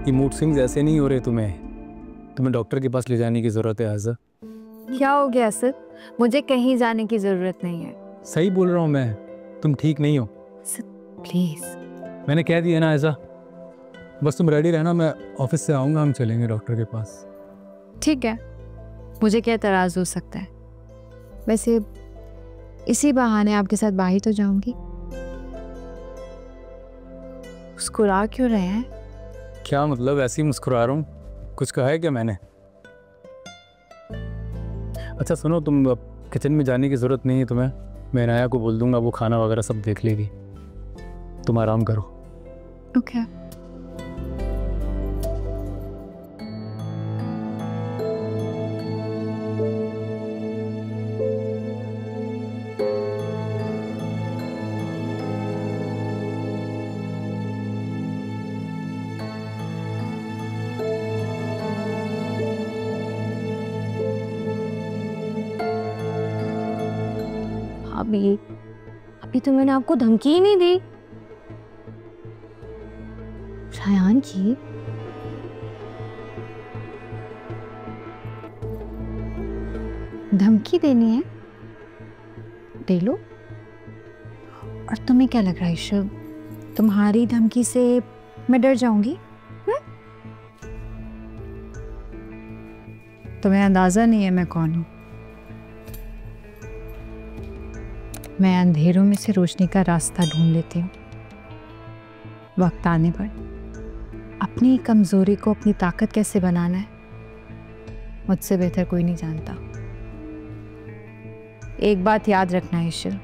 ये mood swings ऐसे नहीं हो रहे तुम्हें डॉक्टर के पास ले जाने की ज़रूरत है आज़ा। क्या हो गया सर? मुझे कहीं जाने की ज़रूरत नहीं है। सही बोल रहा हूँ मैं, तुम ठीक नहीं हो। Sir please. मैंने कह दिया ना आज़ा, बस तुम रेडी रहना, मैं ऑफिस से आऊँगा, हम चलेंगे डॉक्टर के पास। ठीक है, मुझे क्या एतराज़ हो सकता है। वैसे इसी बहाने आपके साथ बाहर तो जाऊंगी। मुस्कुरा क्यों रहे हैं? क्या मतलब, ऐसे ही मुस्कुरा रहा हूँ? कुछ कहा है क्या मैंने? अच्छा सुनो, तुम किचन में जाने की ज़रूरत नहीं है तुम्हें, मैं नाया को बोल दूंगा, वो खाना वगैरह सब देख लेगी। तुम आराम करो। ओके। अभी तो मैंने आपको धमकी ही नहीं दी। शायान की धमकी देनी है, दे लो। और तुम्हें क्या लग रहा है ईशव, तुम्हारी धमकी से मैं डर जाऊंगी? तुम्हें अंदाजा नहीं है मैं कौन हूं। मैं अंधेरों में से रोशनी का रास्ता ढूंढ लेती हूँ। वक्त आने पर अपनी कमजोरी को अपनी ताकत कैसे बनाना है, मुझसे बेहतर कोई नहीं जानता। एक बात याद रखना ईशव,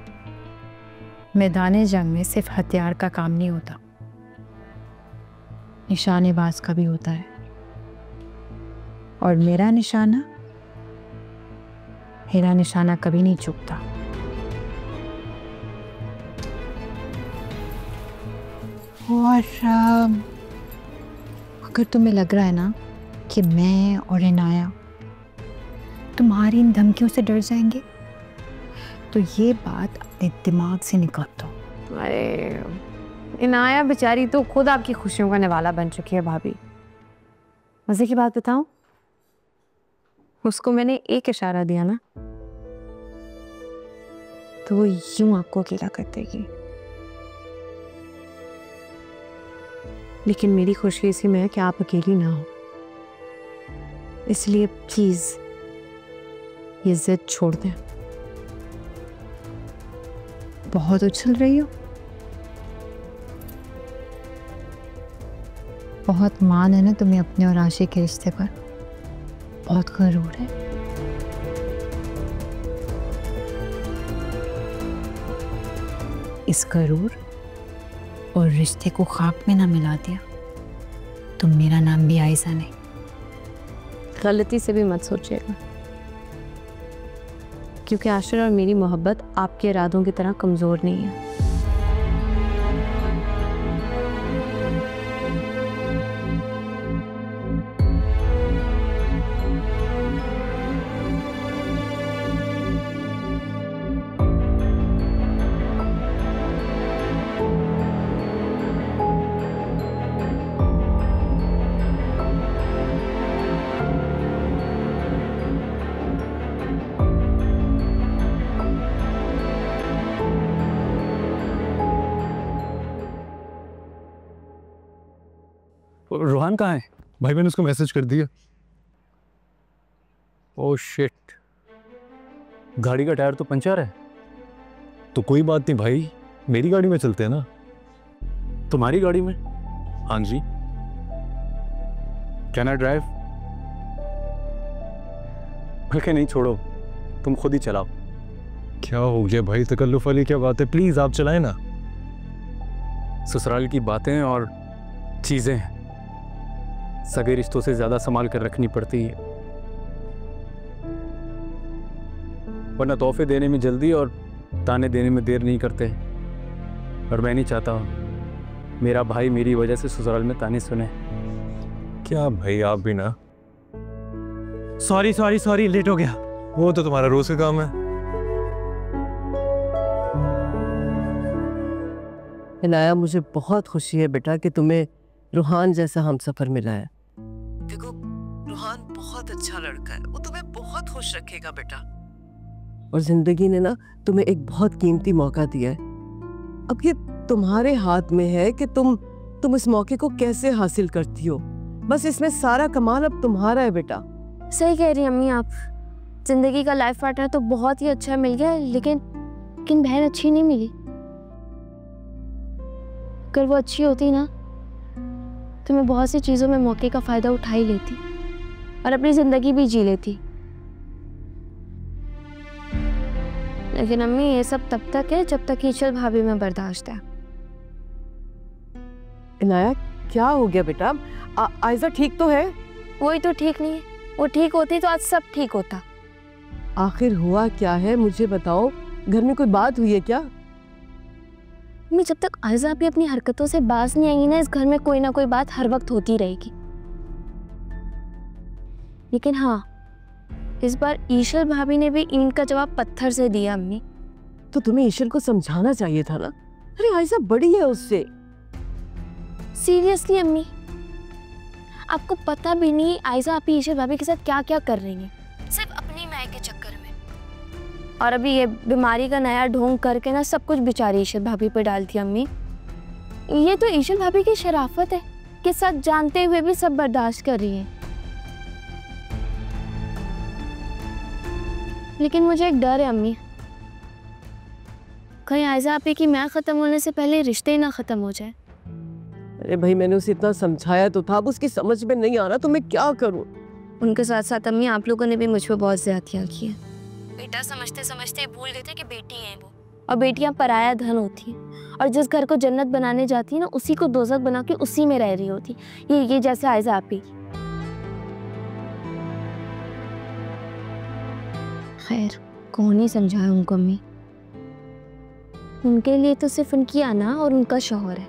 मैदाने जंग में सिर्फ हथियार का काम नहीं होता, निशानेबाज का भी होता है। और मेरा निशाना कभी नहीं चूकता। और अगर तुम्हें लग रहा है ना कि मैं और इनाया तुम्हारी इन धमकियों से डर जाएंगे, तो ये बात अपने दिमाग से निकाल दो। अरे इनाया बेचारी तो खुद आपकी खुशियों का निवाला बन चुकी है भाभी। मजे की बात बताऊं, उसको मैंने एक इशारा दिया ना तो वो यूं आपको अकेला कर देगी। लेकिन मेरी खुशी इसी में है कि आप अकेली ना हो, इसलिए प्लीज ये जिद छोड़ दें। बहुत उछल रही हो, बहुत मान है ना तुम्हें अपने और आशिक के रिश्ते पर, बहुत गरूर है। इस गरूर और रिश्ते को खाक में ना मिला दिया तो मेरा नाम भी आयशा नहीं। गलती से भी मत सोचिएगा, क्योंकि आशिर और मेरी मोहब्बत आपके इरादों की तरह कमजोर नहीं है। रोहान कहाँ है? भाई मैंने उसको मैसेज कर दिया। ओह शिट, गाड़ी का टायर तो पंचर है। तो कोई बात नहीं भाई, मेरी गाड़ी में चलते हैं ना। तुम्हारी गाड़ी में? हाँ जी। Can I drive? बल्कि नहीं, छोड़ो, तुम खुद ही चलाओ। क्या हो गया भाई, तकल्लुफ वाली क्या बात है, प्लीज आप चलाएं ना। ससुराल की बातें और चीजें सगे रिश्तों से ज्यादा संभाल कर रखनी पड़ती है, वरना तोहफे देने में जल्दी और ताने देने में देर नहीं करते। और मैं नहीं चाहता मेरा भाई मेरी वजह से ससुराल में ताने सुने। क्या भाई आप भी ना। सॉरी सॉरी सॉरी, लेट हो गया। वो तो तुम्हारा रोज का काम है। इनाया, मुझे बहुत खुशी है बेटा कि तुम्हें रूहान जैसा हमसफर मिला है। देखो रूहान बहुत अच्छा लड़का है, वो तुम्हें बहुत खुश रखेगा बेटा। और जिंदगी ने ना तुम्हें एक बहुत कीमती मौका दिया है। अब ये तुम्हारे हाथ में है कि तुम इस मौके को कैसे हासिल करती हो। बस इसमें सारा कमाल अब तुम्हारा है बेटा। सही कह रही अम्मी आप। जिंदगी का लाइफ पार्टनर तो बहुत ही अच्छा मिल गया, लेकिन बहन अच्छी नहीं मिली। अगर वो अच्छी होती ना तो मैं बहुत सी चीज़ों में मौके का फ़ायदा उठा ही लेती और अपनी ज़िंदगी भी जी लेती। लेकिन अम्मी ये सब तब तक है जब तक ईशल भाभी में बर्दाश्त है। इनाया क्या हो गया बेटा? आयजा ठीक तो है? वही तो ठीक नहीं है। वो ठीक होती तो आज सब ठीक होता। आखिर हुआ क्या है मुझे बताओ। घर में कोई बात हुई है क्या? मैं जब तक आयजा भी अपनी हरकतों से बाज नहीं आएंगी ना, इस घर में कोई ना कोई बात हर वक्त होती रहेगी। लेकिन हाँ, इस बार ईशल भाभी ने भी ईंट का जवाब पत्थर से दिया अम्मी। तो तुम्हें ईशल को समझाना चाहिए था ना। अरे आयजा बड़ी है उससे। सीरियसली अम्मी, आपको पता भी नहीं आयजा आप ईशल भाभी के साथ क्या क्या कर रही हैं, सिर्फ अपनी माय के चक्कर में। और अभी ये बीमारी का नया ढोंग करके ना सब कुछ बेचारी ईशल भाभी पे डालती अम्मी। ये तो ईशल भाभी की शराफत है कि सच जानते हुए भी सब बर्दाश्त कर रही है। लेकिन मुझे एक डर है अम्मी, कहीं आयजा आपी की मैं ख़त्म होने से पहले रिश्ते ही ना ख़त्म हो जाए। अरे भाई मैंने उसे इतना समझाया तो था, अब उसकी समझ में नहीं आ रहा तो मैं क्या करूं। उनके साथ साथ अम्मी आप लोगों ने भी मुझ पर बहुत ज्यादतियाँ की है। बेटा समझते समझते भूल गए थे कि बेटी है वो, और बेटियां पराया धन होती हैं, और जिस घर को जन्नत बनाने जाती है ना उसी को दोज़ख बना के उसी में रह रही होती। ये जैसे आयजा आपी। खैर कौन ही समझाए उनको अम्मी, उनके लिए तो सिर्फ उनकी आना और उनका शौहर है।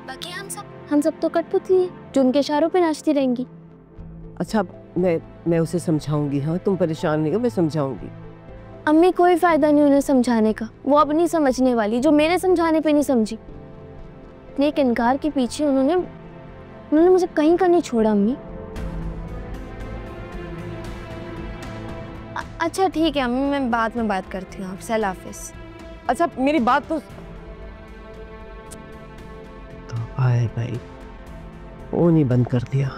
बाकी हम सब तो कठपुतली हैं जो उनके इशारों पे नाचती रहेंगी। अच्छा मैं उसे समझाऊंगी। हाँ तुम परेशान नहीं हो, मैं समझाऊंगी। अम्मी कोई फायदा नहीं उन्हें समझाने का, वो अब नहीं समझने वाली जो मेरे समझाने पे नहीं समझी। अपने एक इनकार के पीछे उन्होंने मुझे कहीं का नहीं छोड़ा अम्मी। अच्छा ठीक है अम्मी, मैं बाद में बात करती हूँ आपसे। अल्लाह हाफिज़। अच्छा मेरी बात तो आए भाई, वो नहीं बंद कर दिया।